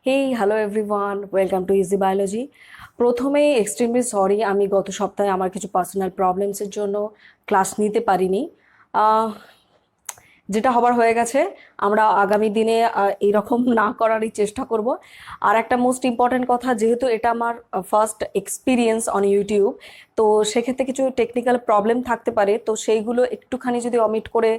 Hey hello everyone, welcome to easy biology. প্রথমেই extremely sorry, আমি গত সপ্তাহে আমার কিছু পার্সোনাল প্রবলেমসের জন্য ক্লাস নিতে পারিনি। আহ, যেটা হবার হয়ে গেছে। আমরা আগামী দিনে এরকম না করারই চেষ্টা করব। আর একটা মোস্ট ইম্পর্ট্যান্ট কথা, যেহেতু এটা আমার ফার্স্ট এক্সপিরিয়েন্স অন ইউটিউব, তো সেক্ষেত্রে কিছু টেকনিক্যাল প্রবলেম থাকতে পারে, তো সেইগুলো একটুখানি যদি অমিট করে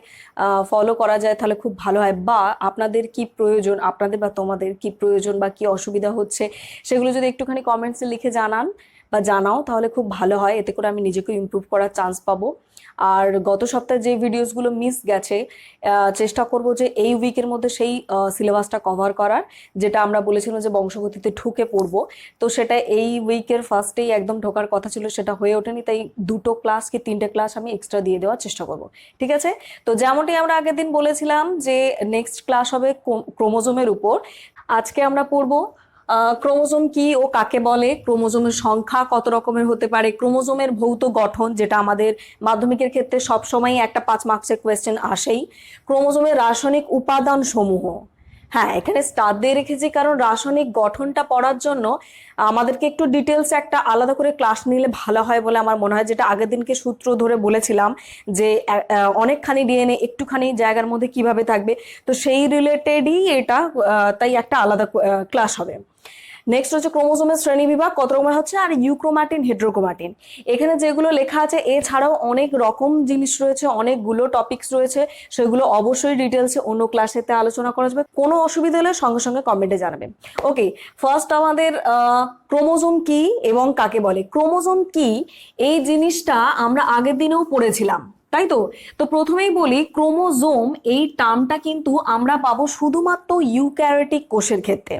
ফলো করা যায় তাহলে খুব ভালো হয়। বা আপনাদের কি প্রয়োজন, আপনাদের বা তোমাদের কি প্রয়োজন বা কি অসুবিধা হচ্ছে, সেগুলো যদি একটুখানি কমেন্টসে লিখে জানান বা জানাও তাহলে খুব ভালো হয়। এতে করে আমি নিজেকে ইমপ্রুভ করার চান্স পাবো। আর গত সপ্তাহে যে ভিডিওসগুলো মিস গেছে, চেষ্টা করব যে এই উইকের মধ্যে সেই সিলেবাসটা কভার করার, যেটা আমরা বলেছিলাম যে বংশগতিতে ঢুকে পড়বো। তো সেটা এই উইকের ফার্স্টেই একদম ঢোকার কথা ছিল, সেটা হয়ে ওঠেনি। তাই দুটো ক্লাস কি তিনটে ক্লাস আমি এক্সট্রা দিয়ে দেওয়ার চেষ্টা করব। ঠিক আছে? তো যেমনটি আমরা আগের দিন বলেছিলাম যে নেক্সট ক্লাস হবে ক্রোমোজোমের উপর। আজকে আমরা পড়বো ক্রোমোজোম কি ও কাকে বলে, ক্রোমোজোমের সংখ্যা কত রকমের হতে পারে, ক্রোমোজোমের ভৌত গঠন, যেটা আমাদের মাধ্যমিকের ক্ষেত্রে সবসময় একটা 5 মার্কসের কোয়েশ্চেন আসেই, ক্রোমোজোমের রাসায়নিক উপাদান সমূহ। হ্যাঁ, এখানে স্টার দিয়ে রেখেছি কারণ রাসায়নিক গঠনটা পড়ার জন্য আমাদেরকে একটু ডিটেলস একটা আলাদা করে ক্লাস নিলে ভালো হয় বলে আমার মনে হয়, যেটা আগের দিনকে সূত্র ধরে বলেছিলাম যে অনেকখানি ডিএনএ একটুখানি জায়গার মধ্যে কিভাবে থাকবে। তো সেই রিলেটেডই এটা, তাই একটা আলাদা ক্লাস হবে। নেক্সট হচ্ছে ক্রোমোজোমের শ্রেণী বিভাগ কত রকমের হচ্ছে, আর ইউক্রোমাটিন হেটারোক্রোমাটিন। এখানে যেগুলো লেখা আছে, এছাড়াও অনেক রকম জিনিস রয়েছে, অনেকগুলো টপিকস রয়েছে, সেগুলো অবশ্যই ডিটেলসে অন্য ক্লাসেতে আলোচনা করা যাবে। কোনো অসুবিধা হলে সঙ্গে সঙ্গে কমেন্টে জানাবেন। ওকে, ফার্স্ট আমাদের ক্রোমোজোম কি এবং কাকে বলে। ক্রোমোজোম কি এই জিনিসটা আমরা আগের দিনেও পড়েছিলাম, তাই তো? তো প্রথমেই বলি, ক্রোমোজোম এই টার্মটা কিন্তু আমরা পাবো শুধুমাত্র ইউক্যারিওটিক কোষের ক্ষেত্রে।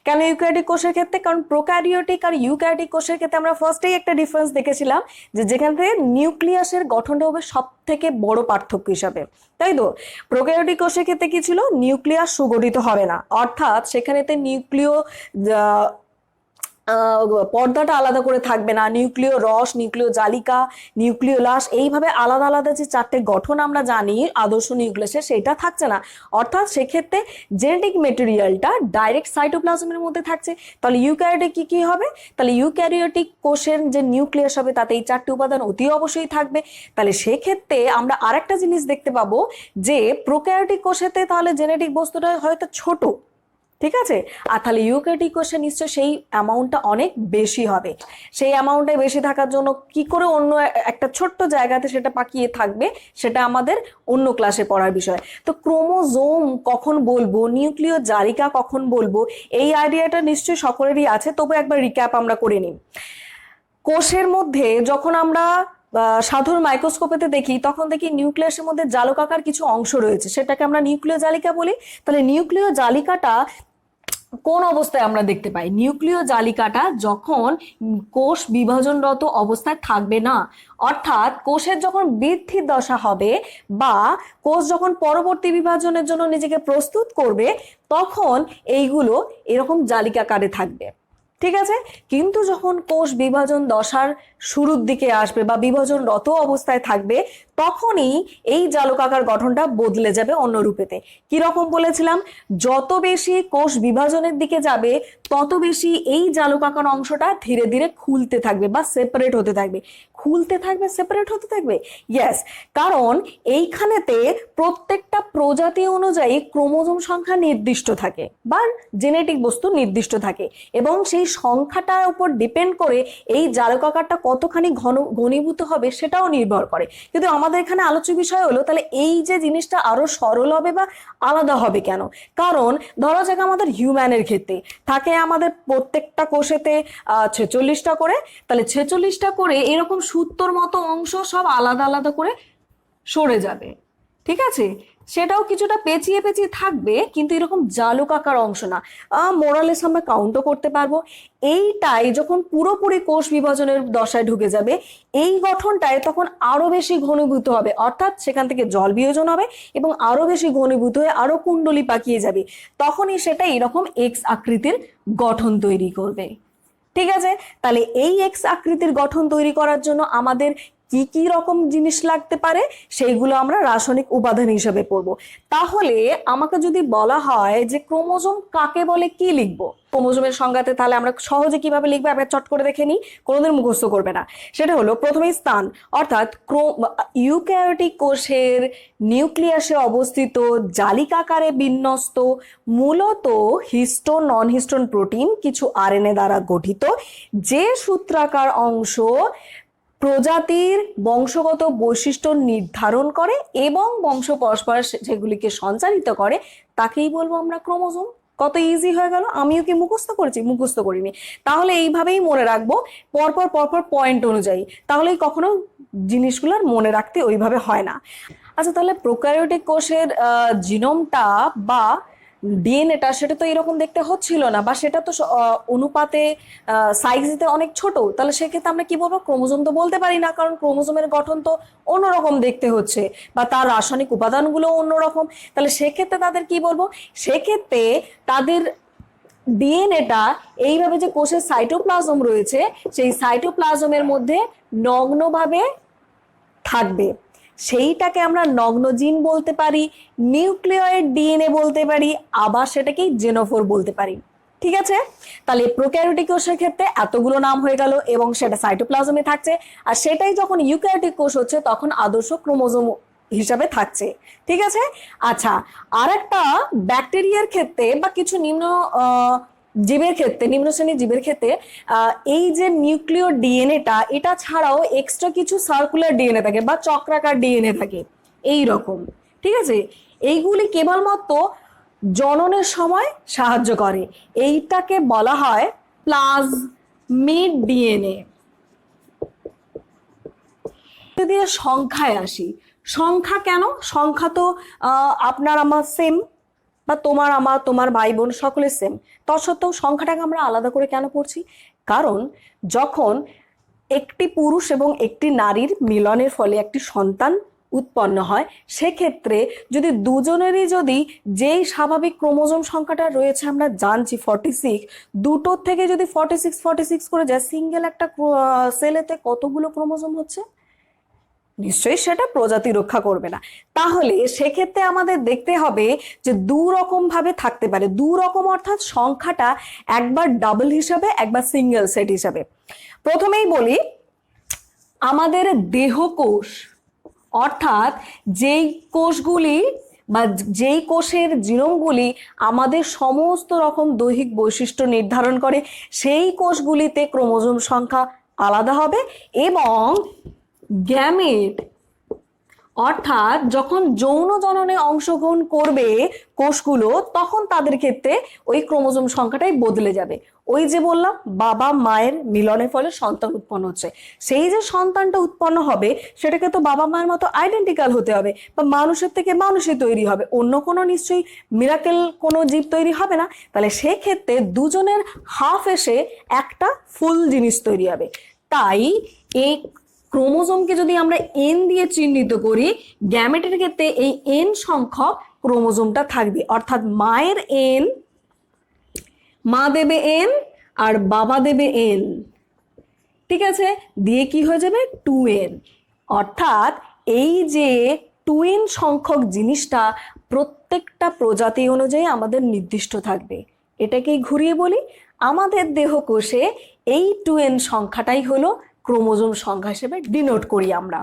কেন ইউক্যারিওটিক কোষের ক্ষেত্রে? কারণ প্রোক্যারিওটিক আর ইউক্যারিওটিক কোষের ক্ষেত্রে আমরা ফার্স্টেই একটা ডিফারেন্স দেখেছিলাম, যে যেখান থেকে নিউক্লিয়াসের গঠনটা হবে সব থেকে বড় পার্থক্য হিসাবে, তাই তো? প্রোক্যারিওটিক কোষের ক্ষেত্রে কি ছিল? নিউক্লিয়াস সুগঠিত হবে না, অর্থাৎ সেখানেতে নিউক্লিয় পর্দাটা আলাদা করে থাকবে না। নিউক্লিয় রস, নিউক্লিয় জালিকা, নিউক্লিয় লাশ, এইভাবে আলাদা আলাদা যে চারটে গঠন আমরা জানি আদর্শ নিউক্লিয়াসের, সেটা থাকছে না। অর্থাৎ সেক্ষেত্রে জেনেটিক মেটেরিয়ালটা ডাইরেক্ট সাইটোপ্লাজমের মধ্যে থাকছে। তাহলে ইউক্যারিওটিক কি কি হবে? তাহলে ইউক্যারিওটিক কোষের যে নিউক্লিয়াস হবে তাতে এই চারটি উপাদান অতি অবশ্যই থাকবে। তাহলে সেক্ষেত্রে আমরা আরেকটা জিনিস দেখতে পাবো, যে প্রোক্যারিওটিক কোষেতে তাহলে জেনেটিক বস্তুটা হয়তো ছোট, ঠিক আছে। আর তাহলে ইউক্যারিওটিক কোষে নিশ্চয় সেই অ্যামাউন্টটা অনেক বেশি হবে। সেই অ্যামাউন্টটা বেশি থাকার জন্য কি করে অন্য একটা ছোট্ট জায়গাতে সেটা পাকিয়ে থাকবে, সেটা আমাদের অন্য ক্লাসে পড়ার বিষয়। তো ক্রোমোজোম কখন বলবো, নিউক্লিয় জালিকা কখন বলবো, এই আইডিয়াটা নিশ্চয়ই সকলেরই আছে, তবু একবার রিক্যাপ আমরা করে নিই। কোষের মধ্যে যখন আমরা সাধারণ মাইক্রোস্কোপেতে দেখি, তখন দেখি নিউক্লিয়াসের মধ্যে জালকাকার কিছু অংশ রয়েছে, সেটাকে আমরা নিউক্লিয় জালিকা বলি। তাহলে নিউক্লিয় জালিকাটা কোন অবস্থায় আমরা দেখতে পাই? নিউক্লিয় জালিকাটা যখন কোষ বিভাজনরত অবস্থায় থাকবে না, অর্থাৎ কোষের যখন বৃদ্ধির দশা হবে বা কোষ যখন পরবর্তী বিভাজনের জন্য নিজেকে প্রস্তুত করবে, তখন এইগুলো এরকম জালিকাকারে থাকবে, ঠিক আছে। কিন্তু যখন কোষ বিভাজন দশার শুরুর দিকে আসবে বা বিভাজনরত অবস্থায় থাকবে, তখনই এই জালকাকার গঠনটা বদলে যাবে অন্য রূপেতে। কিরকম বলেছিলাম? যত বেশি কোষ বিভাজনের দিকে যাবে, তত বেশি এই জালকাকার অংশটা ধীরে ধীরে খুলতে থাকবে বা সেপারেট হতে থাকবে। খুলতে থাকবে, সেপারেট হতে থাকবে, ইয়েস। কারণ এইখানেতে প্রত্যেকটা প্রজাতি অনুযায়ী ক্রোমোজোম সংখ্যা নির্দিষ্ট থাকে বা জেনেটিক বস্তু নির্দিষ্ট থাকে, এবং সেই সংখ্যাটার উপর ডিপেন্ড করে এই জারকাকারটা কতখানি ঘনীভূত হবে সেটাও নির্ভর করে। কিন্তু আমাদের এখানে আলোচ্য বিষয় হলো, তাহলে এই যে জিনিসটা আরো সরল হবে বা আলাদা হবে কেন? কারণ ধরা যাক আমাদের হিউম্যানের ক্ষেত্রে থাকে আমাদের প্রত্যেকটা কোষেতে 46টা করে, তাহলে 46টা করে এরকম সূত্রর মতো অংশ সব আলাদা আলাদা করে সরে যাবে, ঠিক আছে। সেটাও কিছুটা পেঁচিয়ে পেঁচিয়ে থাকবে, কিন্তু এরকম জালকাকার অংশ না। মোরালেস আমরা কাউন্টও করতে পারবো। এইটাই যখন পুরোপুরি কোষ বিভাজনের দশায় ঢুকে যাবে, এই গঠনটায় তখন আরো বেশি ঘনীভূত হবে, অর্থাৎ সেখান থেকে জল বিয়োজন হবে এবং আরো বেশি ঘনীভূত হয়ে আরো কুণ্ডলী পাকিয়ে যাবে। তখনই সেটা এরকম এক্স আকৃতির গঠন তৈরি করবে, ঠিক আছে। তাহলে এই এক্স আকৃতির গঠন তৈরি করার জন্য আমাদের কি কি রকম জিনিস লাগতে পারে সেইগুলো আমরা রাসায়নিক উপাদান হিসেবে পড়ব। তাহলে আমাকে যদি বলা হয় যে ক্রোমোজোম কাকে বলে, কি লিখবো ক্রোমোজোমের সংজ্ঞাতে, তাহলে আমরা সহজে কিভাবে লিখবো একবার চট করে দেখে নিই, কোনোদিন মুখস্থ করবে না। সেটা হলো প্রথমে স্থান, অর্থাৎ ইউক্যারিওটিক কোষের নিউক্লিয়াসে অবস্থিত জালিকাকারে বিন্যস্ত মূলত হিস্টোন নন হিস্টোন প্রোটিন কিছু আরএনএ দ্বারা গঠিত যে সূত্রাকার অংশ প্রজাতির বংশগত বৈশিষ্ট্য নির্ধারণ করে এবং বংশ পরস্পর যেগুলিকে সঞ্চারিত করে তাকেই বলবো আমরা ক্রোমোজোম। কত ইজি হয়ে গেল। আমিও কি মুখস্থ করেছি? মুখস্থ করিনি। তাহলে এইভাবেই মনে রাখবো পরপর পরপর পয়েন্ট অনুযায়ী, তাহলেই কখনো জিনিসগুলোর মনে রাখতে ওইভাবে হয় না। আচ্ছা, তাহলে প্রোক্যারিওটিক কোষের জিনোমটা বা ডিএনএটা সেটা তো এরকম দেখতে হচ্ছিল না, বা সেটা তো অনুপাতে সাইজে অনেক ছোট, তাহলে সেক্ষেত্রে আমরা কি বলবো? ক্রোমোজোম তো বলতে পারি না, কারণ ক্রোমোজোমের গঠন তো অন্যরকম দেখতে হচ্ছে বা তার রাসায়নিক উপাদানগুলো অন্যরকম। তাহলে সেক্ষেত্রে তাদের কি বলবো? সেক্ষেত্রে তাদের ডিএনএটা এইভাবে যে কোষের সাইটোপ্লাজম রয়েছে সেই সাইটোপ্লাজমের মধ্যে নগ্নভাবে থাকবে, সেইটাকে আমরা নগ্ন জিন বলতে পারি, নিউক্লিয়েট ডিএনএ বলতে পারি, আবার সেটাকে জেনোফোর বলতে পারি। ঠিক আছে, তাহলে প্রোক্যারিওটিক কোষের ক্ষেত্রে এতগুলো নাম হয়ে গেল এবং সেটা সাইটোপ্লাজমে থাকছে, আর সেটাই যখন ইউক্যারিওটিক কোষ হচ্ছে তখন আদর্শ ক্রোমোজোম হিসাবে থাকছে। ঠিক আছে। আচ্ছা, আর একটা ব্যাকটেরিয়ার ক্ষেত্রে বা কিছু জীবের ক্ষেত্রে, নিম্ন শ্রেণীর জীবের ক্ষেত্রে এই যে নিউক্লিয় ডিএনএটা, এটা ছাড়াও এক্সট্রা কিছু সার্কুলার ডিএনএ থাকে বা চক্রাকার ডিএনএ থাকে এই রকম। ঠিক আছে, এইগুলি কেবলমাত্র জননের সময় সাহায্য করে, এইটাকে বলা হয় প্লাজমিড ডিএনএ। যদি সংখ্যায় আসি, সংখ্যা কেন? সংখ্যা তো আপনার আমার সেম, বা তোমার আমার, তোমার ভাই বোন সকলের সেম, তৎসত্ত্বেও সংখ্যাটাকে আমরা আলাদা করে কেন পড়ছি? কারণ যখন একটি পুরুষ এবং একটি নারীর মিলনের ফলে একটি সন্তান উৎপন্ন হয়, সেক্ষেত্রে যদি দুজনেরই যদি যেই স্বাভাবিক ক্রোমোজোম সংখ্যাটা রয়েছে আমরা জানছি 46, দুটোর থেকে যদি 46 করে যায়, সিঙ্গেল একটা সেলেতে কতগুলো ক্রোমোজোম হচ্ছে? নিশ্চয়ই সেটা প্রজাতি রক্ষা করবে না। তাহলে সেক্ষেত্রে আমাদের দেখতে হবে যে দু রকম ভাবে থাকতে পারে। দু রকম অর্থাৎ সংখ্যাটা একবার ডাবল হিসাবে, একবার সিঙ্গেল সেট হিসাবে। প্রথমেই বলি, আমাদের দেহকোষ অর্থাৎ যেই কোষগুলি বা যেই কোষের জিনোমগুলি আমাদের সমস্ত রকম দৈহিক বৈশিষ্ট্য নির্ধারণ করে, সেই কোষগুলিতে ক্রোমোজোম সংখ্যা আলাদা হবে এবং গ্যামেট অর্থাৎ যখন যৌন জননে অংশগ্রহণ করবে কোষগুলো, তখন তাদের ক্ষেত্রে ওই ক্রোমোজোম সংখ্যাটাই বদলে যাবে। ওই যে বললাম বাবা মায়ের মিলনের ফলে সন্তান উৎপন্ন হচ্ছে, সেই যে সন্তানটা উৎপন্ন হবে সেটাকে তো বাবা মায়ের মতো আইডেন্টিক্যাল হতে হবে, বা মানুষের থেকে মানুষই তৈরি হবে, অন্য কোনো নিশ্চয়ই মিরাকেল কোনো জীব তৈরি হবে না। তাহলে সেক্ষেত্রে দুজনের হাফ এসে একটা ফুল জিনিস তৈরি হবে। তাই এই ক্রোমোজোমকে যদি আমরা এন দিয়ে চিহ্নিত করি, গ্যামেটের ক্ষেত্রে এই এন সংখ্যক ক্রোমোজোমটা থাকবে, অর্থাৎ মায়ের এন, মা দেবে এন আর বাবা দেবে এন। ঠিক আছে, দিয়ে কি হয়ে যাবে? 2n। অর্থাৎ এই যে 2n সংখ্যক জিনিসটা প্রত্যেকটা প্রজাতি অনুযায়ী আমাদের নির্দিষ্ট থাকবে। এটাকেই ঘুরিয়ে বলি, আমাদের দেহকোষে এই 2n সংখ্যাটাই হলো ক্রোমোজোম সংখ্যা হিসেবে ডিনোট করি আমরা।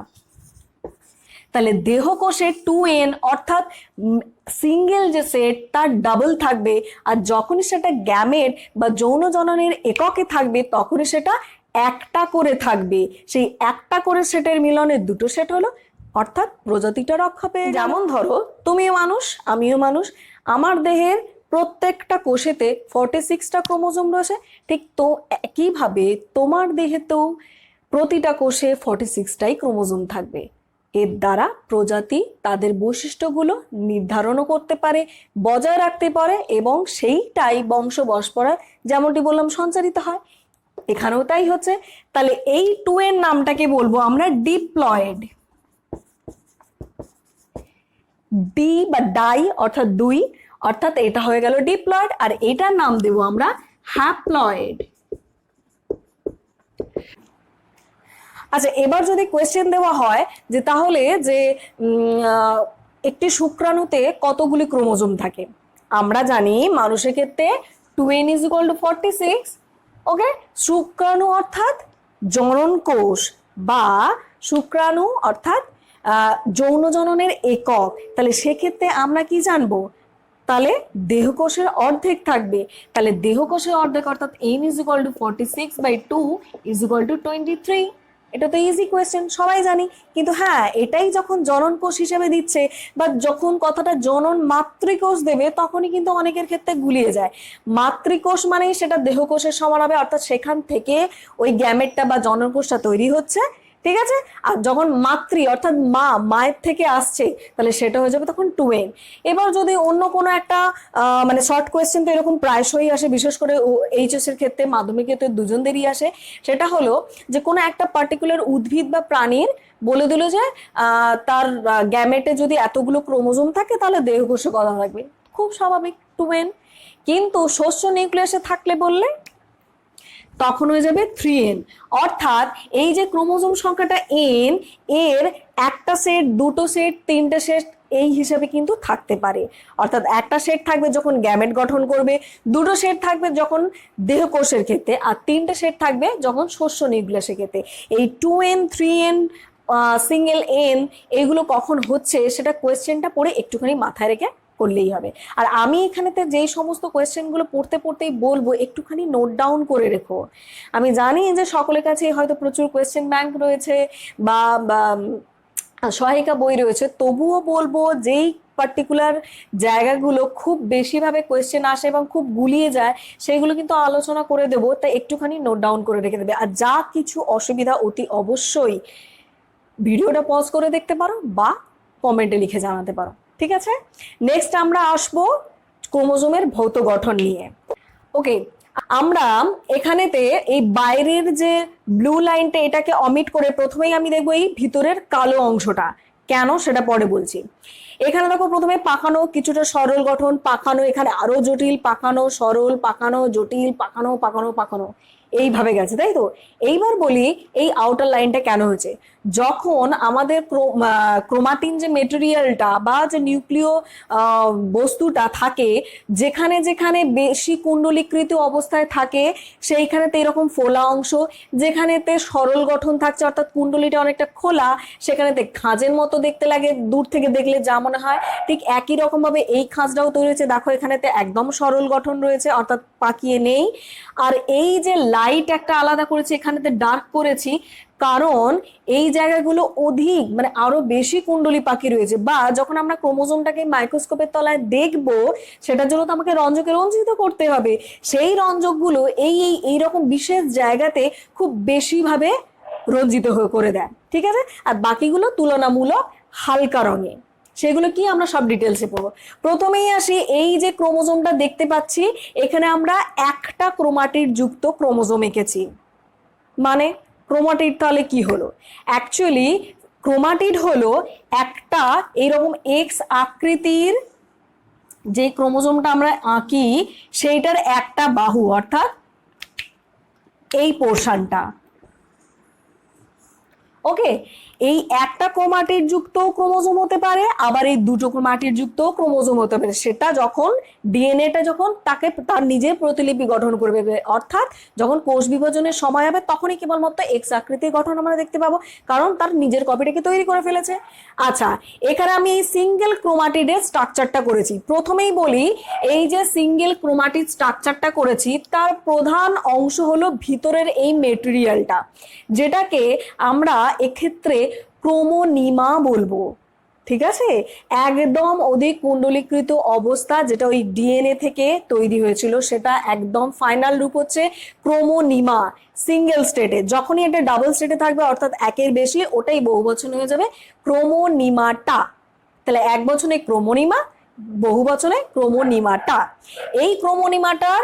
তাহলে দেহকোষে 2n অর্থাৎ সিঙ্গেল যে সেট তার ডাবল থাকবে, আর যখনই সেটা গ্যামেট বা যৌন জননের এককে থাকবে তখনই সেটা একটা করে থাকবে। সেই একটা করে সেটের মিলনে দুটো সেট হলো, অর্থাৎ প্রজাতিটা রক্ষা পেয়ে। যেমন ধরো তুমিও মানুষ, আমিও মানুষ, আমার দেহের প্রত্যেকটা কোষেতে 46টা ক্রোমোজোম রয়েছে, ঠিক তো একইভাবে তোমার দেহেতেও প্রতিটা কোষে 46টাই ক্রোমোজোম থাকবে। এর দ্বারা প্রজাতি তাদের বৈশিষ্ট্যগুলো নির্ধারণও করতে পারে, বজায় রাখতে পারে এবং সেইটাই বংশ পরস্পরায় যেমনটি বললাম সঞ্চারিত হয়। এখানেও তাই হচ্ছে। তাহলে এই 2n নামটাকে বলবো আমরা ডিপ্লয়েড। ডি বা ডাই অর্থাৎ দুই, অর্থাৎ এটা হয়ে গেল ডিপ্লয়েড, আর এটার নাম দেব আমরা হ্যাপ্লয়েড। আচ্ছা, এবার যদি কোয়েশ্চেন দেওয়া হয় যে তাহলে যে একটি শুক্রাণুতে কতগুলি ক্রোমোজোম থাকে, আমরা জানি মানুষের ক্ষেত্রে 2n = 46। ওকে, শুক্রাণু অর্থাৎ জনন কোষ বা শুক্রাণু অর্থাৎ যৌন জননের একক, তাহলে সেক্ষেত্রে আমরা কি জানবো, তাহলে দেহকোষের অর্ধেক থাকবে, তাহলে দেহকোষের অর্ধেক অর্থাৎ n = 46/2 = 23। এটা তো ইজি কোয়েশ্চেন, সবাই জানি। কিন্তু হ্যাঁ, এটাই যখন জনন কোষ হিসেবে দিচ্ছে বা যখন কথাটা জনন মাতৃকোষ দেবে তখনই কিন্তু অনেকের ক্ষেত্রে গুলিয়ে যায়। মাতৃকোষ মানেই সেটা দেহকোষের সমান হবে, অর্থাৎ সেখান থেকে ওই গ্যামেটটা বা জনন কোষটা তৈরি হচ্ছে, ঠিক আছে। আর যখন মাতৃ অর্থাৎ মায়ের থেকে আসছে তাহলে সেটা হয়ে যাবে তখন 2n। এবার যদি অন্য কোনো একটা মানে শর্ট কোয়েশ্চেন তো এরকম প্রায়শই আসে, বিশেষ করে এইচএস এর ক্ষেত্রে, মাধ্যমিক ক্ষেত্রে দুজনদেরই আসে। সেটা হলো যে কোনো একটা পার্টিকুলার উদ্ভিদ বা প্রাণীর বলে দিল যে তার গ্যামেটে যদি এতগুলো ক্রোমোজোম থাকে তাহলে দেহকোষে কত থাকবে, খুব স্বাভাবিক 2n। কিন্তু শস্য নিউক্লিয়াসে থাকলে বললে তখন হয়ে যাবে 3n। অর্থাৎ এই যে ক্রোমোজোম সংখ্যাটা n, এর একটা সেট, দুটো সেট, তিনটে সেট এই হিসাবে কিন্তু থাকতে পারে। অর্থাৎ একটা সেট থাকবে যখন গ্যামেট গঠন করবে, দুটো সেট থাকবে যখন দেহকোষের ক্ষেত্রে, আর তিনটে সেট থাকবে যখন শস্য নিউক্লিয়াসের ক্ষেত্রে। এই 2n, 3n, সিঙ্গেল n এগুলো কখন হচ্ছে সেটা কোয়েশ্চেনটা পড়ে একটুখানি মাথায় রেখে করলেই হবে। আর আমি এখানেতে যেই সমস্ত কোয়েশ্চেনগুলো পড়তেই বলবো একটুখানি নোট ডাউন করে রেখো। আমি জানি যে সকলের কাছে হয়তো প্রচুর কোয়েশ্চেন ব্যাংক রয়েছে বা সহায়িকা বই রয়েছে, তবুও বলবো যেই পার্টিকুলার জায়গাগুলো খুব বেশিভাবে কোয়েশ্চেন আসে এবং খুব গুলিয়ে যায় সেগুলো কিন্তু আলোচনা করে দেবো, তাই একটুখানি নোট ডাউন করে রেখে দেবে। আর যা কিছু অসুবিধা অতি অবশ্যই ভিডিওটা পজ করে দেখতে পারো বা কমেন্টে লিখে জানাতে পারো, ঠিক আছে। নেক্সট আমরা আসবো ক্রোমোজোমের ভৌত গঠন নিয়ে। ওকে, আমরা এখানেতে এই বাইরের যে ব্লু লাইনটা এটাকে অমিট করে প্রথমেই আমি দেখবো এই ভিতরের কালো অংশটা, কেন সেটা পরে বলছি। এখানে দেখো প্রথমে পাকানো, কিছুটা সরল গঠন, পাকানো, এখানে আরো জটিল, পাকানো, সরল, পাকানো, জটিল, পাকানো, পাকানো, পাকানো, এইভাবে গেছে, তাই তো। এইবার বলি এই আউটার লাইনটা কেন হয়েছে। যখন আমাদের ক্রোমাটিন যে মেটেরিয়ালটা বা যে নিউক্লিয় বস্তুটা থাকে, যেখানে যেখানে বেশি কুণ্ডলীকৃত অবস্থায় থাকে সেইখানেতে এরকম ফোলা অংশ, যেখানেতে সরল গঠন থাকছে অর্থাৎ কুণ্ডলীটা অনেকটা খোলা সেখানেতে খাঁজের মতো দেখতে লাগে, দূর থেকে দেখলে যা মনে হয় ঠিক একই রকম ভাবে এই খাঁজটাও তৈরি হয়েছে। দেখো এখানেতে একদম সরল গঠন রয়েছে অর্থাৎ পাকিয়ে নেই। আর এই যে লাইট একটা আলাদা করেছি, এখানেতে ডার্ক করেছি, কারণ এই জায়গাগুলো অধিক মানে আরো বেশি কুণ্ডলী পাখি রয়েছে। বা যখন আমরা ক্রোমোজোমটাকে মাইক্রোস্কোপের তলায় দেখব সেটার জন্য তো আমাকে রঞ্জকে রঞ্জিত করতে হবে, সেই রঞ্জকগুলো এইরকম বিশেষ জায়গাতে খুব বেশি ভাবে রঞ্জিত করে দেয়, ঠিক আছে। আর বাকিগুলো তুলনামূলক হালকা রঙে, সেগুলো কি আমরা সব ডিটেলসে পড়বো। প্রথমেই আসি, এই যে ক্রোমোজোমটা দেখতে পাচ্ছি এখানে আমরা একটা ক্রোমাটিড যুক্ত ক্রোমোজোম এঁকেছি। মানে ক্রোমাটিড তাহলে কি হলো, অ্যাকচুয়ালি ক্রোমাটিড হলো একটা এইরকম এক্স আকৃতির যে ক্রোমোজোমটা আমরা আঁকি সেইটার একটা বাহু, অর্থাৎ এই পোর্শনটা। ওকে, এই একটা ক্রোমাটিড যুক্ত ক্রোমোজোম হতে পারে, আবার এই দুটো ক্রোমাটিড যুক্ত ক্রোমোজোম হতে পারে, সেটা যখন ডিএনএটা যখন তাকে তার নিজের প্রতিলিপি গঠন করবে, অর্থাৎ যখন কোষ বিভাজনের সময় হবে তখনই কেবলমাত্র এক্স আকৃতির গঠন আমরা দেখতে পাবো, কারণ তার নিজের কপিটাকে তৈরি করে ফেলেছে। আচ্ছা, এখানে আমি এই সিঙ্গেল ক্রোমাটিডের স্ট্রাকচারটা করেছি। প্রথমেই বলি এই যে সিঙ্গেল ক্রোমাটিড স্ট্রাকচারটা করেছি তার প্রধান অংশ হলো ভিতরের এই মেটেরিয়ালটা, যেটাকে আমরা এক্ষেত্রে ক্রোমোনিমা বলবো, ঠিক আছে। একদম অধিক কুণ্ডলীকৃত অবস্থা যেটা ওই ডিএনএ থেকে তৈরি হয়েছিল সেটা একদম ফাইনাল রূপ হচ্ছে ক্রোমোনিমা সিঙ্গেল স্টেটে। যখনই এটা ডাবল স্টেটে থাকবে অর্থাৎ একের বেশি, ওটাই বহু বচনে হয়ে যাবে ক্রোমোনিমাটা। তাহলে এক বচনে ক্রোমোনিমা, বহু বচনে ক্রোমোনিমাটা। এই ক্রোমোনিমাটার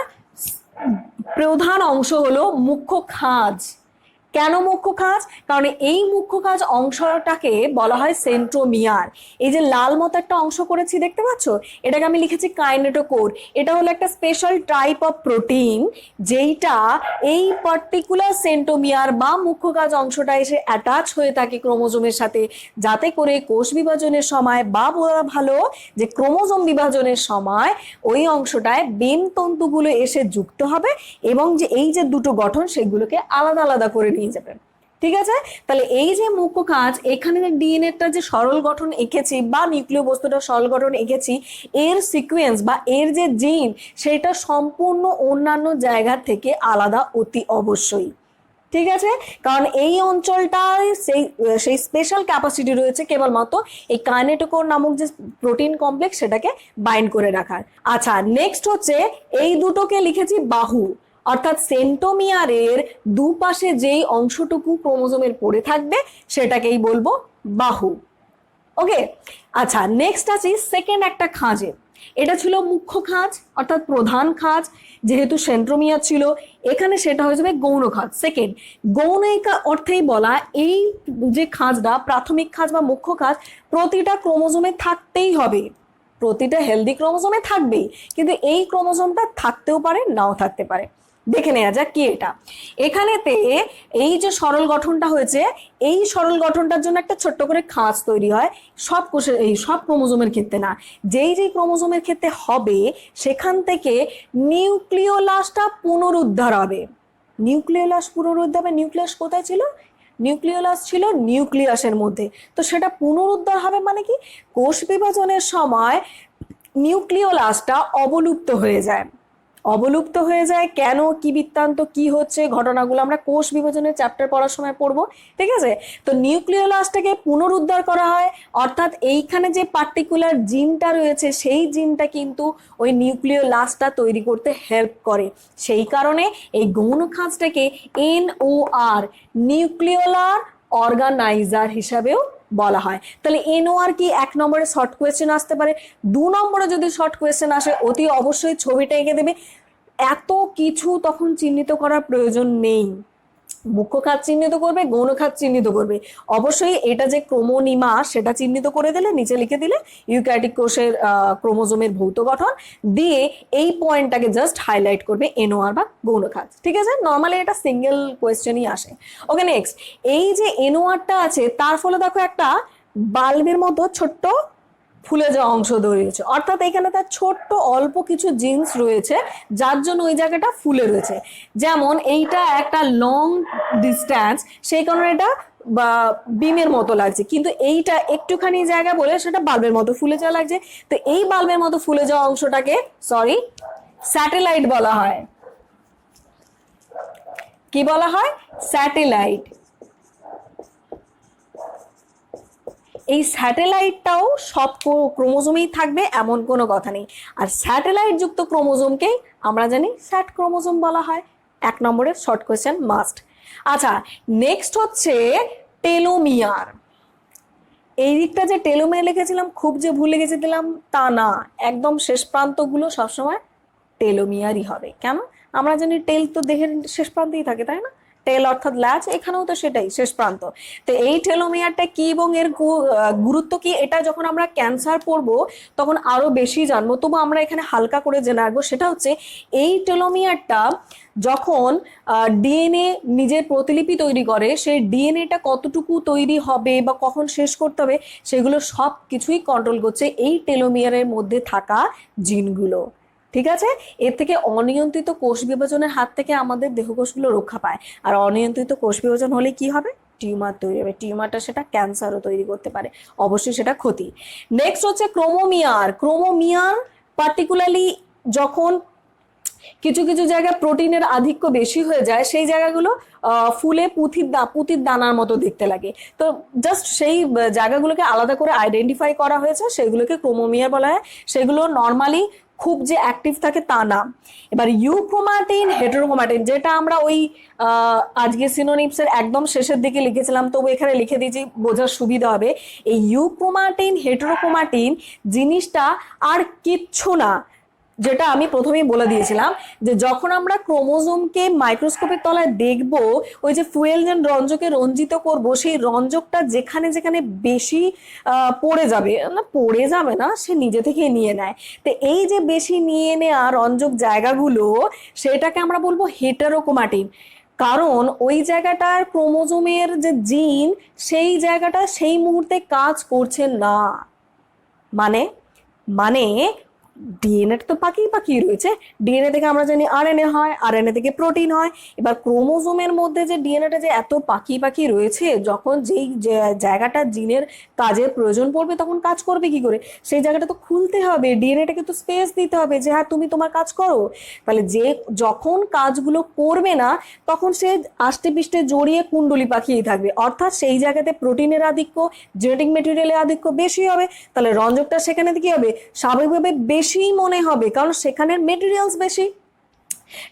প্রধান অংশ হলো মুখ্য খাঁজ। কেন মুখ্য খাঁজ? কারণ এই মুখ্য খাঁজ অংশটাকে বলা হয় সেন্ট্রোমিয়ার। এই যে লাল মতো একটা অংশ করেছি দেখতে পাচ্ছ, এটাকে আমি লিখেছি কাইনেটোকোর। এটা হলো একটা স্পেশাল টাইপ অফ প্রোটিন যেইটা এই পার্টিকুলার সেন্ট্রোমিয়ার বা মুখ্য খাঁজ অংশটা এসে অ্যাটাচ হয়ে থাকে ক্রোমোজোমের সাথে, যাতে করে কোষ বিভাজনের সময় বা বলা ভালো যে ক্রোমোজোম বিভাজনের সময় ওই অংশটায় বেন তন্তুগুলো এসে যুক্ত হবে এবং যে এই যে দুটো গঠন সেগুলোকে আলাদা আলাদা করে নিয়ে যাবে। ঠিক আছে, তাহলে এই যে মুখ্য খাঁজ, এখানে ডিএনএটা যে সরল গঠন এঁকেছি বা নিউক্লিয় বস্তুটা সরল গঠন এঁকেছি, এর সিকোয়েন্স বা এর যে জিন সেটা সম্পূর্ণ অন্যান্য জায়গা থেকে আলাদা অতি অবশ্যই। ঠিক আছে, কারণ এই অঞ্চলটার সেই স্পেশাল ক্যাপাসিটি রয়েছে কেবলমাত্র এই কাইনেটোকোর নামক যে প্রোটিন কমপ্লেক্স সেটাকে বাইন্ড করে রাখার। আচ্ছা, নেক্সট হচ্ছে এই দুটোকে লিখেছি বাহু, অর্থাৎ সেন্ট্রোমিয়ারের দুপাশে যেই অংশটুকু ক্রোমোজোমের পড়ে থাকবে সেটাকেই বলবো বাহু। ওকে, আচ্ছা নেক্সট আছে সেকেন্ড একটা খাঁজে। এটা ছিল মুখ্য খাঁজ অর্থাৎ প্রধান খাঁজ, যেহেতু সেন্ট্রোমিয়ার ছিল এখানে সেটা হয়ে যাবে গৌণ খাঁজ। সেকেন্ড, গৌণ অর্থেই বলা এই যে খাঁজটা প্রাথমিক খাঁজ বা মুখ্য খাঁজ প্রতিটা ক্রোমোজোমে থাকতেই হবে, প্রতিটা হেলদি ক্রোমোজোমে থাকবেই, কিন্তু এই ক্রোমোজোমটা থাকতেও পারে নাও থাকতে পারে। দেখে নেওয়া যাক কি এটা। এখানেতে এই যে সরল গঠনটা হয়েছে, এই সরল গঠনটার জন্য একটা ছোট্ট করে খাঁজ তৈরি হয় সব কোষের, এই সব ক্রোমোজোমের ক্ষেত্রে না, যেই যেই ক্রোমোজোমের ক্ষেত্রে হবে সেখান থেকে নিউক্লিওলাসটা পুনরুদ্ধার হবে। নিউক্লিওলাস পুনরুদ্ধার হবে। নিউক্লিয়াস কোথায় ছিল? নিউক্লিওলাস ছিল নিউক্লিয়াসের মধ্যে। তো সেটা পুনরুদ্ধার হবে মানে কি, কোষ বিভাজনের সময় নিউক্লিওলাসটা অবলুপ্ত হয়ে যায়। অবলুপ্ত হয়ে যায় কেন, কি বৃত্তান্ত, কি হচ্ছে, ঘটনাগুলো আমরা কোষ বিভাজনের চ্যাপ্টার পড়ার সময় পড়বো। ঠিক আছে, তো নিউক্লিওলাসটাকে পুনরুদ্ধার করা হয়, অর্থাৎ এইখানে যে পার্টিকুলার জিনটা রয়েছে সেই জিনটা কিন্তু ওই নিউক্লিওলাসটা তৈরি করতে হেল্প করে। সেই কারণে এই গৌণ খাঁজটাকে NOR নিউক্লিওলার অর্গানাইজার হিসাবেও বলা হয়। তাহলে NOR কি? 1 নম্বরে শর্ট কোয়েশ্চেন আসতে পারে। 2 নম্বরে যদি শর্ট কোয়েশ্চেন আসে অতি অবশ্যই ছবিটা এঁকে দেবে। এত কিছু তখন চিহ্নিত করার প্রয়োজন নেই। মুখ্য খাত চিহ্নিত করবে, গৌণ খাত চিহ্নিত করবে, অবশ্যই এটা যে ক্রোমোনিমা সেটা চিহ্নিত করে দিলে, নিচে লিখে দিলে ইউক্যারিওটিক কোষের ক্রোমোজোমের ভৌত গঠন দিয়ে এই পয়েন্টটাকে জাস্ট হাইলাইট করবে NOR বা গৌণ খাত। ঠিক আছে, নর্মালি এটা সিঙ্গেল কোয়েশ্চেনই আসে। ওকে, নেক্সট, এই যে NORটা আছে তার ফলে দেখো একটা বাল্বের মতো ছোট্ট ফুলে যাওয়া অংশ রয়েছে, অর্থাৎ এখানে তার ছোট্ট অল্প কিছু জিন্স রয়েছে যার জন্য ওই জায়গাটা ফুলে রয়েছে। যেমন এইটা একটা লং ডিস্ট্যান্স, সেই কারণে এটা বা বিমের মতো লাগছে, কিন্তু এইটা একটুখানি জায়গা বলে সেটা বাল্বের মতো ফুলে যাওয়া লাগছে। তো এই বাল্বের মতো ফুলে যাওয়া অংশটাকে স্যাটেলাইট বলা হয়। কি বলা হয়? স্যাটেলাইট। এই স্যাটেলাইটটাও সব ক্রোমোজোমেই থাকবে এমন কোনো কথা নেই। আর স্যাটেলাইট যুক্ত ক্রোমোজোমকে আমরা জানি স্যাট ক্রোমোজোম বলা হয়। 1 নম্বরের শর্ট কোয়েশ্চেন মাস্ট। আচ্ছা, নেক্সট হচ্ছে টেলোমিয়ার। এই দিকটা যে টেলোমিয়ার লিখেছিলাম খুব যে ভুলে গেছে দিলাম তা না, একদম শেষ প্রান্তগুলো সবসময় টেলোমিয়ারই হবে। কেন? আমরা জানি টেল তো দেহের শেষ প্রান্তেই থাকে, তাই না? টেল অর্থাৎ ল্যাচ, এখানেও তো সেটাই শেষ প্রান্ত। তো এই টেলোমিয়ারটা কি এবং এর গুরুত্ব কি, এটা যখন আমরা ক্যান্সার পড়বো তখন আরো বেশি জানবো, তবু আমরা এখানে হালকা করে জেনে রাখবো। সেটা হচ্ছে এই টেলোমিয়ারটা যখন ডিএনএ নিজের প্রতিলিপি তৈরি করে, সেই ডিএনএটা কতটুকু তৈরি হবে বা কখন শেষ করতে হবে সেগুলো সব কিছুই কন্ট্রোল করছে এই টেলোমিয়ারের মধ্যে থাকা জিনগুলো। ঠিক আছে, এর থেকে অনিয়ন্ত্রিত কোষ বিভাজনের হাত থেকে আমাদের দেহকোষগুলো রক্ষা পায়। আর অনিয়ন্ত্রিত কোষ বিভাজন হলে কি হবে? টিউমার তৈরি হবে। টিউমারটা সেটা ক্যান্সারও তৈরি করতে পারে, অবশ্যই সেটা ক্ষতি। নেক্সট হচ্ছে ক্রোমোমিয়ার। ক্রোমোমিয়ার পার্টিকুলারলি যখন কিছু কিছু জায়গায় প্রোটিনের আধিক্য বেশি হয়ে যায় সেই জায়গাগুলো ফুলে পুঁতির দানার মতো দেখতে লাগে। তো জাস্ট সেই জায়গাগুলোকে আলাদা করে আইডেন্টিফাই করা হয়েছে, সেগুলোকে ক্রোমোমিয়ার বলা হয়। সেগুলো নর্মালি খুব যে অ্যাক্টিভ থাকে তা না। এবার ইউক্রোমাটিন, হেটেরোক্রোমাটিন, যেটা আমরা ওই আজকে সিনোনিমসের একদম শেষের দিকে লিখেছিলাম, তবু এখানে লিখে দিয়েছি বোঝার সুবিধা হবে। এই ইউক্রোমাটিন, হেটেরোক্রোমাটিন জিনিসটা আর কিচ্ছু না, যেটা আমি প্রথমেই বলে দিয়েছিলাম যে যখন আমরা ক্রোমোজোমকে মাইক্রোস্কোপের তলায় দেখব, ওই যে ফুয়েলজেন রঞ্জকে রঞ্জিত করব, সেই রঞ্জকটা যেখানে যেখানে বেশি পড়ে যাবে, না পড়ে যাবে না, সে নিজে থেকে নিয়ে নেয়। তো এই যে বেশি নিয়ে নেওয়া রঞ্জক জায়গাগুলো, সেটাকে আমরা বলবো হেটারোক্রোমাটিন। কারণ ওই জায়গাটার ক্রোমোজোমের যে জিন, সেই জায়গাটা সেই মুহূর্তে কাজ করছে না। মানে মানে ডিএনএ তো পাকিয়ে পাকিয়ে রয়েছে। ডিএনএ থেকে আমরা জানি আরএনএ হয়, আরএনএ থেকে প্রোটিন হয়। এবার ক্রোমোজোমের মধ্যে যে ডিএনএটা যে এত পাকিয়ে পাকিয়ে রয়েছে, যখন যেই জায়গাটা জিনের কাজের প্রয়োজন পড়বে তখন কাজ করবে কি করে? সেই জায়গাটা তো খুলতে হবে, ডিএনএটাকে তো স্পেস দিতে হবে যে হ্যাঁ তুমি তোমার কাজ করো। তাহলে যে যখন কাজগুলো করবে না, তখন সে আষ্টে পিষ্টে জড়িয়ে কুণ্ডলি পাকিয়েই থাকবে। অর্থাৎ সেই জায়গাতে প্রোটিনের আধিক্য, জেনেটিক মেটেরিয়ালের আধিক্য বেশি হবে। তাহলে রঞ্জকটা সেখানে কি হবে? স্বাভাবিকভাবে বেশি মনে হবে, কারণ সেখানের মেটেরিয়ালস বেশি।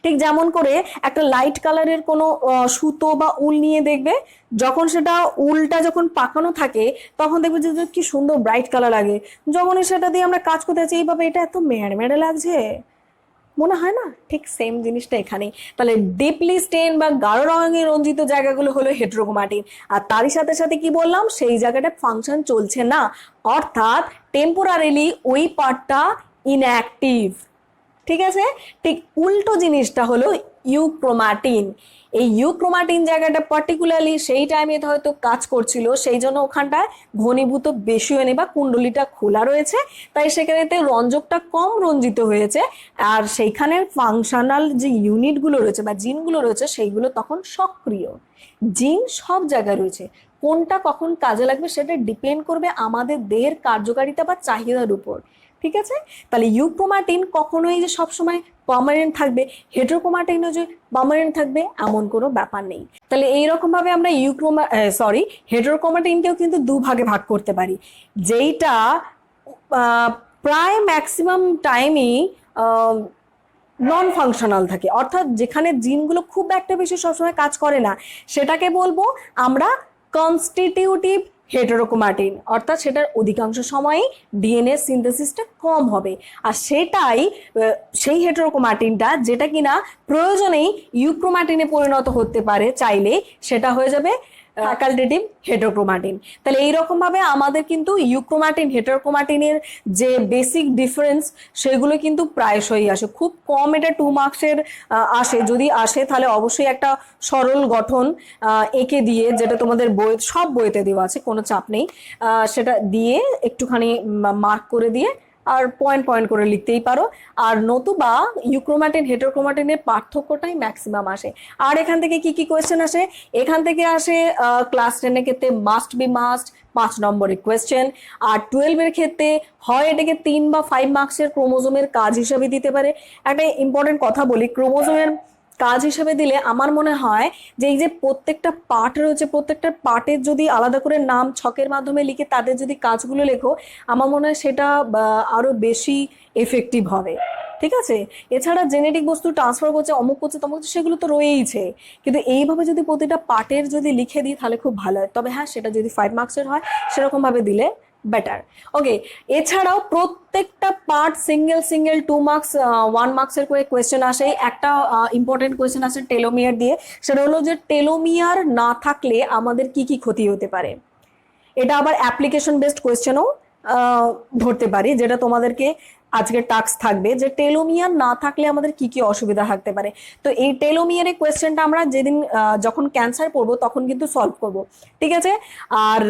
ঠিক যেমন করে একটা লাইট কালারের কোনো সুতো বা উল নিয়ে দেখবে, যখন সেটা উলটা যখন পাকানো থাকে তখন দেখবে যে কি সুন্দর ব্রাইট কালার লাগে। যখনই সেটা দিয়ে আমরা কাজ করতে চাই, এইভাবে এটা এত মেড়ে মেড়ে লাগছে, মনে হয় না? ঠিক সেম জিনিসটা এখানে। তাহলে ডিপলি স্টেন বা গাঢ় রঙে রঞ্জিত জায়গাগুলো হলো হেটারোক্রোমাটিন। আর তারই সাথে সাথে কি বললাম, সেই জায়গাটা ফাংশন চলছে না, অর্থাৎ টেম্পোরারিলি ওই পার্টটা ইনঅ্যাক্টিভ। ঠিক আছে? ঠিক উল্টো জিনিসটা হলো ইউক্রোমাটিন। এই ইউক্রোমাটিন জায়গাটা পার্টিকুলারলি সেই টাইমে হয়তো কাজ করছিল, সেই জন্য ওখানটায় ঘনীভূত বেশি হয়নি বা কুণ্ডলিটা খোলা রয়েছে, তাই সেখানেতে রঞ্জকটা কম রঞ্জিত হয়েছে। আর সেইখানের ফাংশনাল যে ইউনিটগুলো রয়েছে বা জিনগুলো রয়েছে, সেইগুলো তখন সক্রিয়। জিন সব জায়গায় রয়েছে, কোনটা কখন কাজে লাগবে সেটা ডিপেন্ড করবে আমাদের দেহের কার্যকারিতা বা চাহিদার উপর। ঠিক আছে? তাহলে ইউক্রোমাটিন কখনোই যে সবসময় পার্মানেন্ট থাকবে, হেটারোক্রোমাটিনও যে পার্মানেন্ট থাকবে, এমন কোনো ব্যাপার নেই। তাহলে এইরকম ভাবে আমরা হেটারোক্রোমাটিনকেও কিন্তু দুভাগে ভাগ করতে পারি, যেইটা প্রায় ম্যাক্সিমাম টাইমই নন ফাংশনাল থাকে, অর্থাৎ যেখানে জিনগুলো খুব একটা বেশি সবসময় কাজ করে না, সেটাকে বলবো আমরা কনস্টিটিউটিভ হেটারোক্রোমাটিন। অর্থাৎ সেটার অধিকাংশ সময়ই ডিএনএ সিনথেসিসটা কম হবে। আর সেটাই সেই হেটারোক্রোমাটিনটা যেটা কিনা প্রয়োজনেই ইউক্রোমাটিনে পরিণত হতে পারে চাইলে, সেটা হয়ে যাবে ফ্যাকাল্টেটিভ হেটারোক্রোমাটিন। তাহলে এইরকম ভাবে আমাদের কিন্তু ইউক্রোমাটিন হেটারোক্রোমাটিনের যে বেসিক ডিফারেন্স, সেগুলো কিন্তু প্রায়শই আসে। খুব কম এটা 2 মার্কসের আসে, যদি আসে তাহলে অবশ্যই একটা সরল গঠন এঁকে দিয়ে, যেটা তোমাদের বই সব বইতে দেওয়া আছে, কোনো চাপ নেই, সেটা দিয়ে একটুখানি মার্ক করে দিয়ে আর পয়েন্ট পয়েন্ট করে লিখতেই পারো। আর নতুবা ইউক্রোমাটিন হেটারোক্রোমাটিনের পার্থক্যটাই ম্যাক্সিমাম আসে। আর এখান থেকে কি কি কোয়েশ্চেন আসে? এখান থেকে আসে ক্লাস 10 এর ক্ষেত্রে মাস্ট বি মাস্ট 5 নম্বরের কোয়েশ্চেন, আর 12 এর ক্ষেত্রে হয় এটাকে 3 বা 5 মার্কসের ক্রোমোজোমের কাজ হিসেবে দিতে পারে। একটা ইম্পর্টেন্ট কথা বলি, ক্রোমোজোমের কাজ হিসেবে দিলে আমার মনে হয় যে এই যে প্রত্যেকটা পার্ট রয়েছে, প্রত্যেকটা পার্টের যদি আলাদা করে নাম ছকের মাধ্যমে লিখে তাদের যদি কাজগুলো লেখো, আমার মনে হয় সেটা আরো বেশি এফেক্টিভ হবে। ঠিক আছে? এছাড়া জেনেটিক বস্তু ট্রান্সফার করছে, অমুক করছে, তমুক করছে, সেগুলো তো রয়েইছে, কিন্তু এইভাবে যদি প্রতিটা পার্টের যদি লিখে দিই তাহলে খুব ভালো হয়। তবে হ্যাঁ, সেটা যদি 5 মার্কসের হয় সেরকম ভাবে দিলে বেটার। ওকে, এছাড়াও প্রত্যেকটা পার্ট সিঙ্গেল সিঙ্গেল 2 মার্কস 1 মার্কসের করে কোয়েশ্চেন আসে। একটা ইম্পর্টেন্ট কোয়েশ্চেন আছে টেলোমিয়ার দিয়ে, সেটা হলো যে টেলোমিয়ার না থাকলে আমাদের কি কি ক্ষতি হতে পারে। এটা আবার অ্যাপ্লিকেশন বেসড কোয়েশ্চেনও ধরতে পারি, যেটা তোমাদেরকে আজকে টাস্ক থাকবে যে টেলোমিয়ার না থাকলে আমাদের কি কি অসুবিধা থাকতে পারে। তো এই টেলোমিয়ারের কোয়েশ্চেনটা আমরা যেদিন যখন ক্যান্সার পড়বো তখন কিন্তু সলভ করব। ঠিক আছে? আর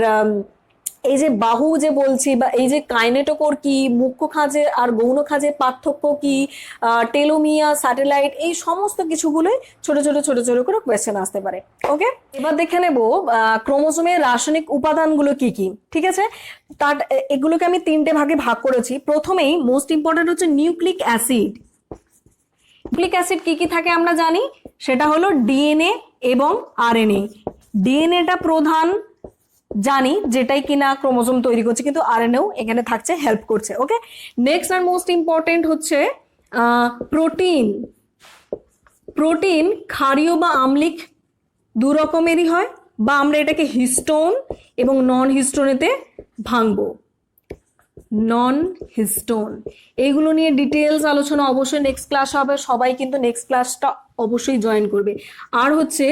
এই যে বাহু যে বলছি, বা এই যে কাইনেটোকোর কি, মুখ্য খাঁজের আর গৌণ খাঁজের পার্থক্য কি, টেলোমিয়ার, স্যাটেলাইট, এই সমস্ত কিছুগুলোই ছোট ছোট ছোট ছোট করে কোয়েশ্চেন আসতে পারে। ওকে, এবার দেখে নেব ক্রোমোজোমের রাসায়নিক উপাদানগুলো কি কি। ঠিক আছে? তার এগুলোকে আমি 3টে ভাগে ভাগ করেছি। প্রথমেই মোস্ট ইম্পর্টেন্ট হচ্ছে নিউক্লিক অ্যাসিড। নিউক্লিক অ্যাসিড কি কি থাকে আমরা জানি, সেটা হলো ডিএনএ এবং আরএনএ। ডিএনএটা প্রধান জানি, যেটাই কিনা ক্রোমোজোম তৈরি করছে, কিন্তু আরএনএও এখানে থাকছে, হেল্প করছে। ওকে, নেক্সট আর মোস্ট ইম্পর্টেন্ট হচ্ছে প্রোটিন। প্রোটিন ক্ষারীয় বা আম্লিক দু রকমেরই হয়, বা আমরা এটাকে হিস্টোন এবং নন হিস্টোনেতে ভাঙবো। নন হিস্টোন। এইগুলো নিয়ে ডিটেলস আলোচনা অবশ্যই নেক্সট ক্লাস হবে, সবাই কিন্তু নেক্সট ক্লাসটা অবশ্যই জয়েন করবে। আর হচ্ছে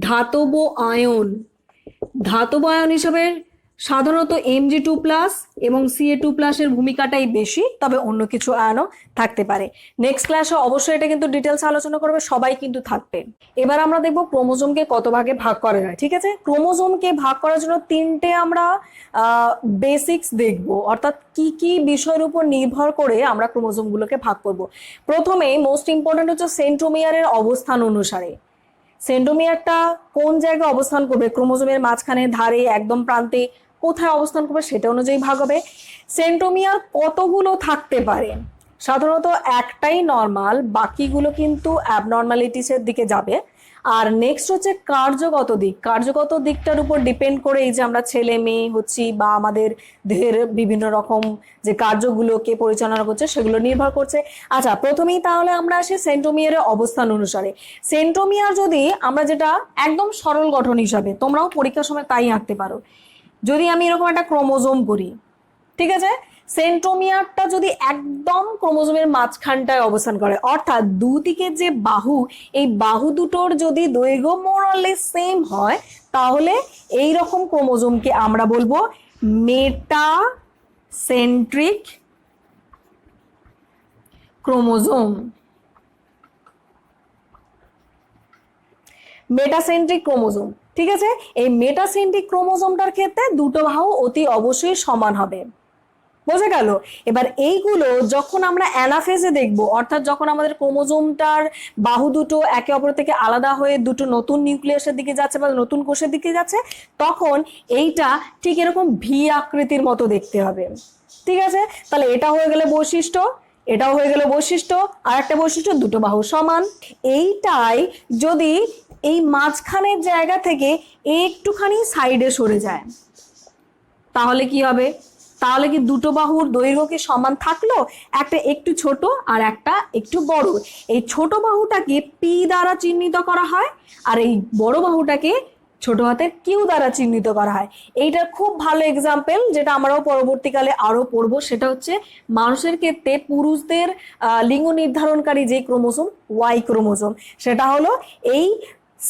ধাতব আয়ন, ধাতব আয়ন হিসাবে সাধারণত Mg2+ এবং Ca2+-এর ভূমিকাটাই বেশি, তবে অন্য কিছু আয়নও থাকতে পারে। নেক্সট ক্লাসে অবশ্যই এটা কিন্তু ডিটেলস আলোচনা করবে, সবাই কিন্তু থাকবে। এবার আমরা দেখব ক্রোমোজোমকে কত ভাগে ভাগ করা যায়। ঠিক আছে, ক্রোমোজোমকে ভাগ করার জন্য তিনটে আমরা বেসিক্স দেখব, অর্থাৎ কি কি বিষয়ের উপর নির্ভর করে আমরা ক্রোমোজোমগুলোকে ভাগ করব। প্রথমেই মোস্ট ইম্পর্টেন্ট হচ্ছে সেন্ট্রোমিয়ারের অবস্থান অনুসারে। সেন্ট্রোমিয়ারটা কোন জায়গায় অবস্থান করবে, ক্রোমোজোমের মাঝখানে, ধারে, একদম প্রান্তে, কোথায় অবস্থান করবে সেটা অনুযায়ী ভাগ হবে। সেন্ট্রোমিয়ার কতগুলো থাকতে পারে, সাধারণত একটাই নর্মাল, বাকিগুলো কিন্তু অ্যাবনর্মালিটিসের দিকে যাবে। আর নেক্সট হচ্ছে কার্যগত দিক, কার্যগত দিকটার উপর ডিপেন্ড করে এই যে আমরা ছেলে মেয়ে হচ্ছি বা আমাদের দেহের বিভিন্ন রকম যে কার্যগুলোকে পরিচালনা করছে সেগুলো নির্ভর করছে। আচ্ছা, প্রথমেই তাহলে আমরা আসি সেন্ট্রোমিয়ারের অবস্থান অনুসারে। সেন্ট্রোমিয়ার যদি আমরা যেটা একদম সরল গঠন হিসাবে, তোমরাও পরীক্ষার সময় তাই আঁকতে পারো, যদি আমি এরকম একটা ক্রোমোজোম করি, ঠিক আছে, সেন্ট্রোমিয়ারটা যদি একদম ক্রোমোজোমের মাঝখানটায় অবস্থান করে, অর্থাৎ দুদিকের যে বাহু, এই বাহু দুটোর যদি দৈর্ঘ্য মোর অর লেস সেম হয়, তাহলে এই রকম ক্রোমোজোমকে আমরা বলবো মেটাসেন্ট্রিক ক্রোমোজোম। মেটাসেন্ট্রিক ক্রোমোজোম, ঠিক আছে। এই মেটাসেন্ট্রিক ক্রোমোজোমটার ক্ষেত্রে দুটো বাহু অতি অবশ্যই সমান হবে, বোঝা গেল। এবার এইগুলো যখন আমরা অ্যানাফেজে দেখব, অর্থাৎ যখন আমাদের ক্রোমোজোমটার বাহু দুটো একে অপর থেকে আলাদা হয়ে দুটো নতুন নিউক্লিয়াসের দিকে যাচ্ছে বা নতুন কোষের দিকে যাচ্ছে, তখন এইটা ঠিক এরকম ভি আকৃতির মতো দেখতে হবে, ঠিক আছে। তাহলে এটা হয়ে গেলে বৈশিষ্ট্য, এটাও হয়ে গেল বৈশিষ্ট্য, আর একটা বৈশিষ্ট্য দুটো বাহু সমান। এইটাই যদি এই মাঝখানের জায়গা থেকে একটুখানি সাইডে সরে যায়, তাহলে কি হবে, তাহলে কি দুটো বাহুর দৈর্ঘ্য কি সমান থাকলো, একটা একটু ছোট আর একটা একটু বড়। এই ছোট বাহুটাকে পি দ্বারা চিহ্নিত করা হয়, আর এই বড় বাহুটাকে ছোট হাতের কিউ দ্বারা চিহ্নিত করা হয়। এইটার খুব ভালো এক্সাম্পল, যেটা আমরাও পরবর্তীকালে আরো পড়বো, সেটা হচ্ছে মানুষের ক্ষেত্রে পুরুষদের লিঙ্গ নির্ধারণকারী যে ক্রোমোজোম, ওয়াই ক্রোমোজোম, সেটা হলো এই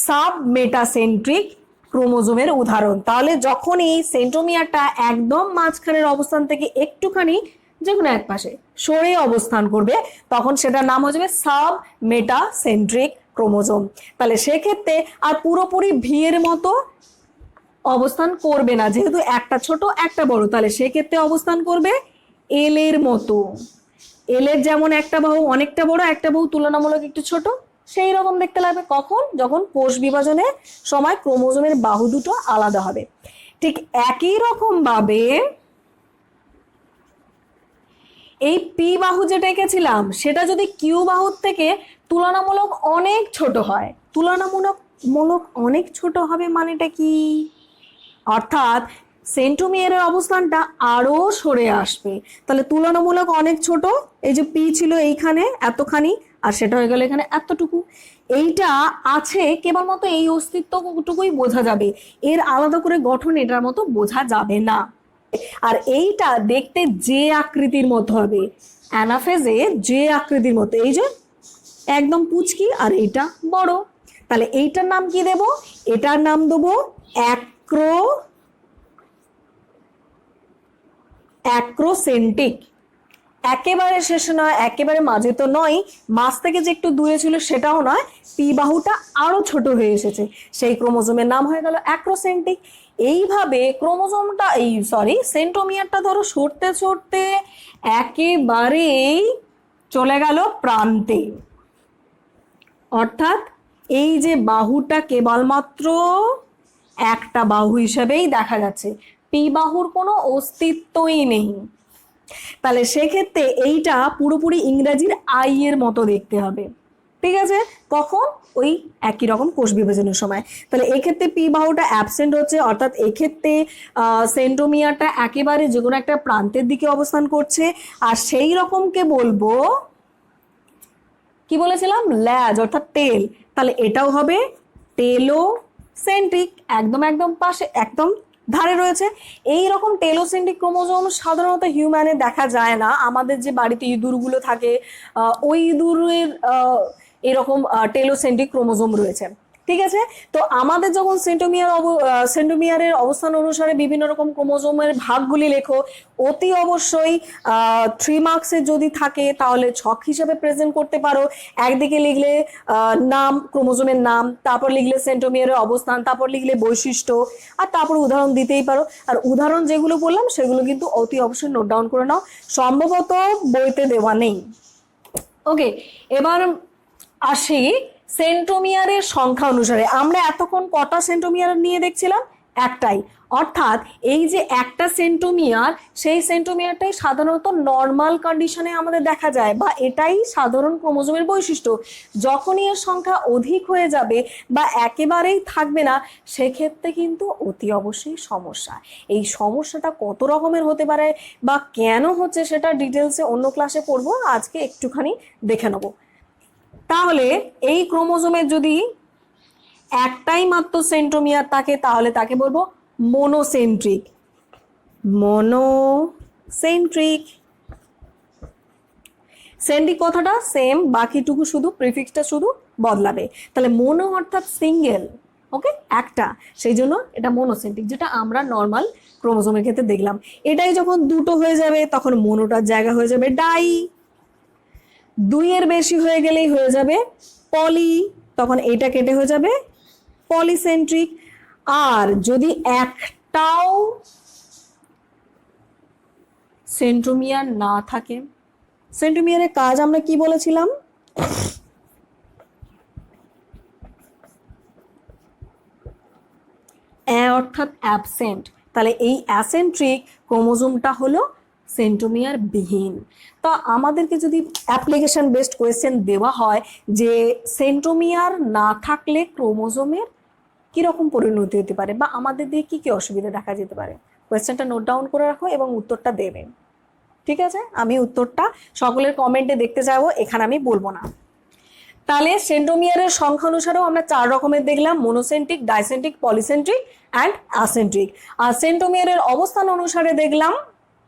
সাব মেটাসেন্ট্রিক ক্রোমোজোমের উদাহরণ। তাহলে যখন এই সেন্ট্রোমিয়ারটা একদম মাঝখানের অবস্থান থেকে একটুখানি যে কোনো এক পাশে সরে অবস্থান করবে, তখন সেটার নাম হয়ে যাবে সাব মেটাসেন্ট্রিক ক্রোমোজোম। তাহলে সেক্ষেত্রে আর পুরোপুরি ভি এর মতো অবস্থান করবে না, যেহেতু একটা ছোট একটা বড়, তাহলে সেক্ষেত্রে অবস্থান করবে এল এর মতো। এল এর যেমন একটা বাহু অনেকটা বড়, একটা বাহু তুলনামূলক একটু ছোট, সেই রকম দেখতে লাগবে কখন, যখন কোষ বিভাজনের সময় ক্রোমোজোমের বাহু দুটো আলাদা হবে। ঠিক একই রকম ভাবে এই পি বাহু যেটা এঁকেছিলাম, সেটা যদি কিউ বাহুর থেকে তুলনামূলক অনেক ছোট হয়, তুলনামূলক অনেক ছোট হবে মানেটা কি, অর্থাৎ সেন্ট্রোমিয়ারের অবস্থানটা আরো সরে আসবে। তাহলে তুলনামূলক অনেক ছোট, এই যে পি ছিল এইখানে এতখানি, আর সেটা হয়ে গেল এখানে এতটুকু। এইটা আছে কেবলমাত্র এই অস্তিত্বটুকুই বোঝা যাবে, এর আলাদা করে গঠন এটার মতো বোঝা যাবে না। আর এইটা দেখতে যে আকৃতির মতো হবে, অ্যানাফেজে যে আকৃতির মতো, এই যে একদম পুচকি, আর এইটা বড়। তাহলে এইটার নাম কি দেব, এটার নাম দেবো অ্যাক্রোসেন্টিক। একেবারে শেষে নয়, একেবারে মাঝে তো নয়, মাঝ থেকে যে একটু দূরে ছিল সেটাও নয়, পি বাহুটা আরো ছোট হয়ে এসেছে, সেই ক্রোমোজোমের নাম হয়ে গেল অ্যাক্রোসেন্টিক। এইভাবে ক্রোমোজোমটা সেন্ট্রোমিয়ারটা ধরো সরতে সরতে একেবারেই চলে গেল প্রান্তে, অর্থাৎ এই যে বাহুটা কেবলমাত্র একটা বাহু হিসেবেই দেখা যাচ্ছে, পি বাহুর কোনো অস্তিত্বই নেই। তাহলে সেক্ষেত্রে এইটা পুরোপুরি ইংরেজির আই এর মতো দেখতে হবে, ঠিক আছে, কখন, ওই একই রকম কোষ বিভাজনের সময়। তাহলে এক্ষেত্রে পি বাহুটা অ্যাবসেন্ট হচ্ছে, অর্থাৎ এক্ষেত্রে সেন্ট্রোমিয়ারটা একেবারে যে কোনো একটা প্রান্তের দিকে অবস্থান করছে, আর সেই রকমকে বলবো কি বলেছিলাম, ল্যাজ, অর্থাৎ টেল। তাহলে এটাও হবে টেলোসেন্ট্রিক, একদম পাশে, একদম ধারে রয়েছে। এই রকম টেলোসেন্ট্রিক ক্রোমোজোম সাধারণত হিউম্যানে দেখা যায় না। আমাদের যে বাড়িতে ইঁদুরগুলো থাকে ওই ইঁদুরের এরকম টেলোসেন্ট্রিক ক্রোমোজোম রয়েছে, ঠিক আছে। তো আমাদের যখন সেন্টোমিয়ারের অবস্থান অনুসারে বিভিন্ন রকম ক্রোমোজোমের ভাগগুলি লেখো, অতি অবশ্যই 3 মার্কসের যদি থাকে তাহলে ছক হিসাবে প্রেজেন্ট করতে পারো। একদিকে লিখলে নাম, ক্রোমোজোমের নাম, তারপর লিখলে সেন্টোমিয়ারের অবস্থান, তারপর লিখলে বৈশিষ্ট্য, আর তারপর উদাহরণ দিতেই পারো। আর উদাহরণ যেগুলো বললাম সেগুলো কিন্তু অতি অবশ্যই নোট ডাউন করে নাও, সম্ভবত বইতে দেওয়া নেই। ওকে, এবার আসি সেন্ট্রোমিয়ারের সংখ্যা অনুসারে। আমরা এতক্ষণ কটা সেন্ট্রোমিয়ার নিয়ে দেখছিলাম? একটাই। অর্থাৎ এই যে একটা সেন্ট্রোমিয়ার, সেই সেন্ট্রোমিয়ারটাই সাধারণত নর্মাল কন্ডিশনে আমাদের দেখা যায়, বা এটাই সাধারণ ক্রোমোজোমের বৈশিষ্ট্য। যখনই এর সংখ্যা অধিক হয়ে যাবে বা একেবারেই থাকবে না, সেক্ষেত্রে কিন্তু অতি অবশ্যই সমস্যা। এই সমস্যাটা কত রকমের হতে পারে বা কেন হচ্ছে সেটা ডিটেলসে অন্য ক্লাসে পড়বো, আজকে একটুখানি দেখে নেবো। তাহলে এই ক্রোমোজোমের যদি একটাই মাত্র সেন্ট্রোমিয়ার থাকে তাহলে তাকে বলবো মোনোসেন্ট্রিক। মোনোসেন্ট্রিক, সেন্ট্রিক কথাটা সেম, বাকিটুকু শুধু প্রিফিক্সটা শুধু বদলাবে। তাহলে মোনো অর্থাৎ সিঙ্গেল, ওকে, একটা, সেই জন্য এটা মোনোসেন্ট্রিক, যেটা আমরা নর্মাল ক্রোমোজোমের ক্ষেত্রে দেখলাম। এটাই যখন দুটো হয়ে যাবে তখন মোনোটার জায়গা হয়ে যাবে ডাই। 2-এর বেশি হয়ে গেলেই হয়ে যাবে পলি, তখন এইটা কেটে হয়ে যাবে পলিসেন্ট্রিক। আর যদি একটাও সেন্ট্রোমিয়ার না থাকে, সেন্ট্রোমিয়ারের কাজ আমরা কি বলেছিলাম? অর্থাৎ অ্যাবসেন্ট। তাহলে এই অ্যাসেন্ট্রিক ক্রোমোজোমটা হলো সেন্ট্রোমিয়ার বিহীন। তা আমাদেরকে যদি অ্যাপ্লিকেশন বেসড কোয়েশ্চেন দেওয়া হয় যে সেন্ট্রোমিয়ার না থাকলে ক্রোমোজোমের কিরকম পরিণতি হতে পারে বা আমাদের দিয়ে কি কি অসুবিধা দেখা যেতে পারে, কোয়েশ্চেনটা নোট ডাউন করে রাখো এবং উত্তরটা দেবে, ঠিক আছে? আমি উত্তরটা সকলের কমেন্টে দেখতে চাইবো, এখানে আমি বলবো না। তাহলে সেন্ট্রোমিয়ারের সংখ্যা অনুসারেও আমরা 4 রকমের দেখলাম, মোনোসেন্ট্রিক, ডাইসেন্ট্রিক, পলিসেন্ট্রিক অ্যান্ড অ্যাসেন্ট্রিক। আর সেন্ট্রোমিয়ারের অবস্থান অনুসারে দেখলাম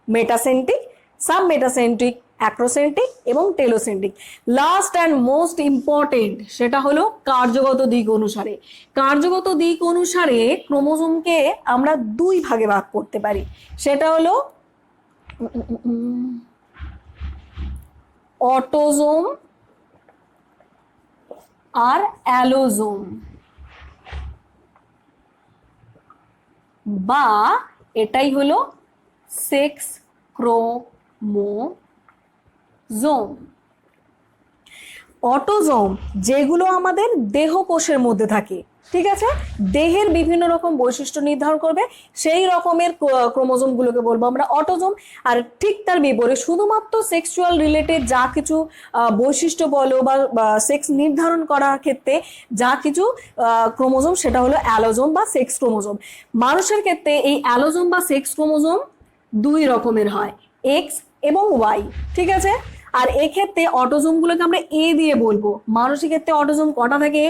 মেটাসেন্ট্রিক, সাব মেটাসেন্ট্রিক, অ্যাক্রোসেন্ট্রিক এবং telocentric. Last and most important সেটা হলো কার্যগত দিক অনুসারে। কার্যগত দিক অনুসারে ক্রোমোজোমকে আমরা 2 ভাগে ভাগ করতে পারি, সেটা হলো অটোজোম আর অ্যালোজোম, বা এটাই হলো সেক্স ক্রোমোজোম। অটোজোম যেগুলো আমাদের দেহ কোষের মধ্যে থাকে, ঠিক আছে, দেহের বিভিন্ন রকম বৈশিষ্ট্য নির্ধারণ করবে, সেই রকমের ক্রোমোজোমগুলোকে বলবো আমরা অটোজোম। আর ঠিক তার বিপরীত শুধুমাত্র সেক্সুয়াল রিলেটেড যা কিছু বৈশিষ্ট্য বলো বা সেক্স নির্ধারণ করার ক্ষেত্রে যা কিছু ক্রোমোজোম, সেটা হলো অ্যালোজোম বা সেক্স ক্রোমোজোম। মানুষের ক্ষেত্রে এই অ্যালোজোম বা সেক্স ক্রোমোজোম 2 রকমের হয়, এক্স এবং ওয়াই, ঠিক আছে। আর এক্ষেত্রে অটোজোমগুলোকে আমরা এ দিয়ে বলবো। মানুষের ক্ষেত্রে অটোজোম কটা থাকে?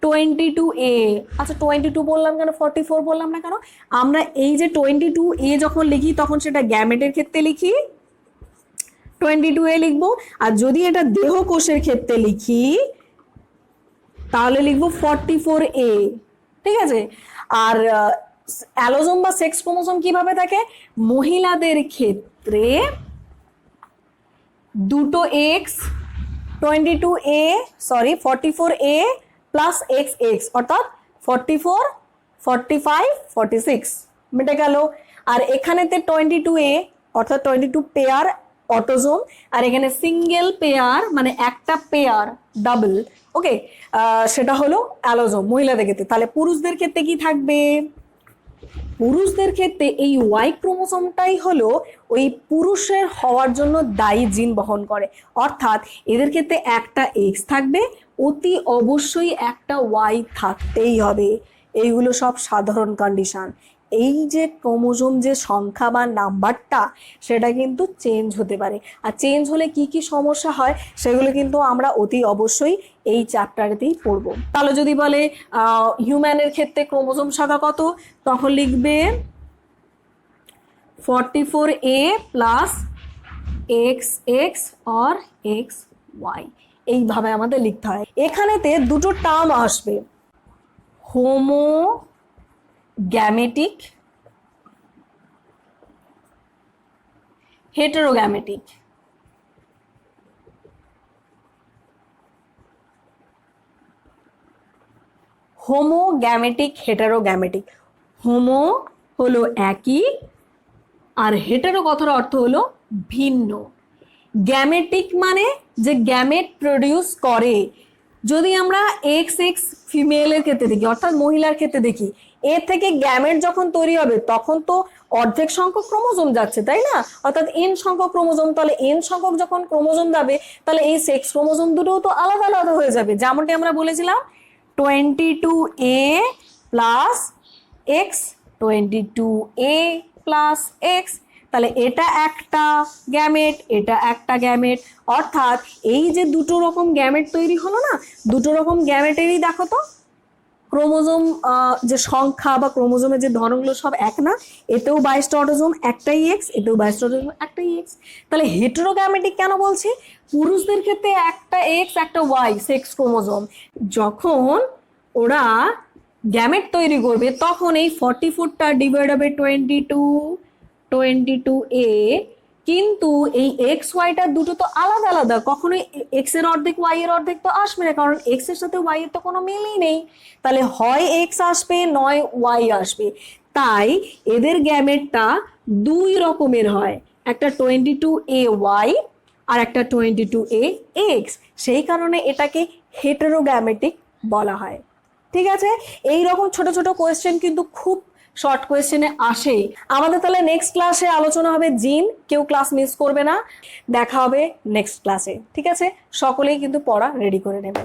22A। আচ্ছা 22 বললাম কেন, 44 বললাম না কেন? আমরা এই যে 22A যখন লিখি তখন সেটা গ্যামেটের ক্ষেত্রে লিখি 22A লিখবো, আর যদি এটা দেহ কোষের ক্ষেত্রে লিখি তাহলে লিখবো 44A, ঠিক আছে। আর অ্যালোজোম বা সেক্স ক্রোমোজোম কিভাবে থাকে? মহিলাদের ক্ষেত্রে 2 এক্স 44A প্লাস XX অর্থাৎ 44, 45, 46 মিটে গেল। আর এখানেতে 22A অর্থাৎ 22 পেয়ার অটোজোম, আর এখানে সিঙ্গেল পেয়ার মানে একটা পেয়ার ডাবল, ওকে, সেটা হলো অ্যালোজোম মহিলাদের ক্ষেত্রে। তাহলে পুরুষদের ক্ষেত্রে কি থাকবে? পুরুষদের ক্ষেত্রে এই ওয়াই ক্রোমোসোমটাই হলো ওই পুরুষের হওয়ার জন্য দায়ী জিন বহন করে, অর্থাৎ এদের ক্ষেত্রে একটা এক্স থাকবে, অতি অবশ্যই একটা ওয়াই থাকতেই হবে। এইগুলো সব সাধারণ কন্ডিশন। এই যে ক্রোমোজোম যে সংখ্যা বা নাম্বারটা সেটা কিন্তু চেঞ্জ হতে পারে। আর চেঞ্জ হলে কি কি সমস্যা হয় সেগুলো কিন্তু আমরা অতি অবশ্যই এই চ্যাপ্টারেতেই পড়ব। তাহলে যদি বলে হিউম্যানের ক্ষেত্রে ক্রোমোজোম সংখ্যা কত, তখন লিখবে 44A plus XX or XY, এইভাবে আমাদের লিখতে হয়। এখানেতে দুটো টার্ম আসবে, হোমোগ্যামেটিক, হেটেরোগ্যামেটিক। হোমোগ্যামেটিক, হেটেরোগ্যামেটিক। হোমো হলো একই, আর হেটেরো কথার অর্থ হলো ভিন্ন। গ্যামেটিক মানে যে গ্যামেট প্রডিউস করে। যদি আমরা এক্স এক্স ফিমেলের ক্ষেত্রে দেখি, অর্থাৎ মহিলার ক্ষেত্রে দেখি, এর থেকে গ্যামেট যখন তৈরি হবে তখন তো অর্ধেক সংখ্যক ক্রোমোজোম যাচ্ছে, তাই না? অর্থাৎ এন সংখ্যক ক্রোমোজোম, তাহলে এন সংখ্যক যখন ক্রোমোজোম যাবে তাহলে এই সেক্স ক্রোমোজোম দুটোও তো আলাদা আলাদা হয়ে যাবে। যেমনটি আমরা বলেছিলাম 22A plus x, 22A plus x, তাহলে এটা একটা গ্যামেট, এটা একটা গ্যামেট। অর্থাৎ এই যে দুটো রকম গ্যামেট তৈরি হলো না, দুটো রকম গ্যামেটেরই দেখো তো ক্রোমোজোম যে সংখ্যা বা ক্রোমোজোমের যে ধরনগুলো সব এক না। এতেও 22টা অটোজোম, একটাই এক্স, এতেও 22টা অটোজোম, একটাই এক্স। তাহলে হেটেরোগ্যামেটিক কেন বলছি? পুরুষদের ক্ষেত্রে একটা এক্স একটা ওয়াই সেক্স ক্রোমোজোম, যখন ওরা গ্যামেট তৈরি করবে তখন এই 44টা ডিভাইড হবে 22A, কিন্তু এই এক্স ওয়াইটার দুটো তো আলাদা আলাদা, কখনোই এক্স এর অর্ধেক ওয়াই এর অর্ধেক তো আসবে না, কারণ এক্স এর সাথে ওয়াই এর তো কোনো মিলই নেই। তাহলে হয় এক্স আসবে নয় ওয়াই আসবে। তাই এদের গ্যামেটটা দুই রকমের হয়, একটা 22AY আর একটা 22AX। সেই কারণে এটাকে হেটেরোগ্যামেটিক বলা হয়। ঠিক আছে, এই রকম ছোট ছোট কোয়েশ্চেন কিন্তু খুব শর্ট কোয়েশ্চেনে আসেই। আমাদের তাহলে নেক্সট ক্লাসে আলোচনা হবে জিন, কেউ ক্লাস মিস করবে না, দেখা হবে নেক্সট ক্লাসে। ঠিক আছে, সকলেই কিন্তু পড়া রেডি করে নেবে।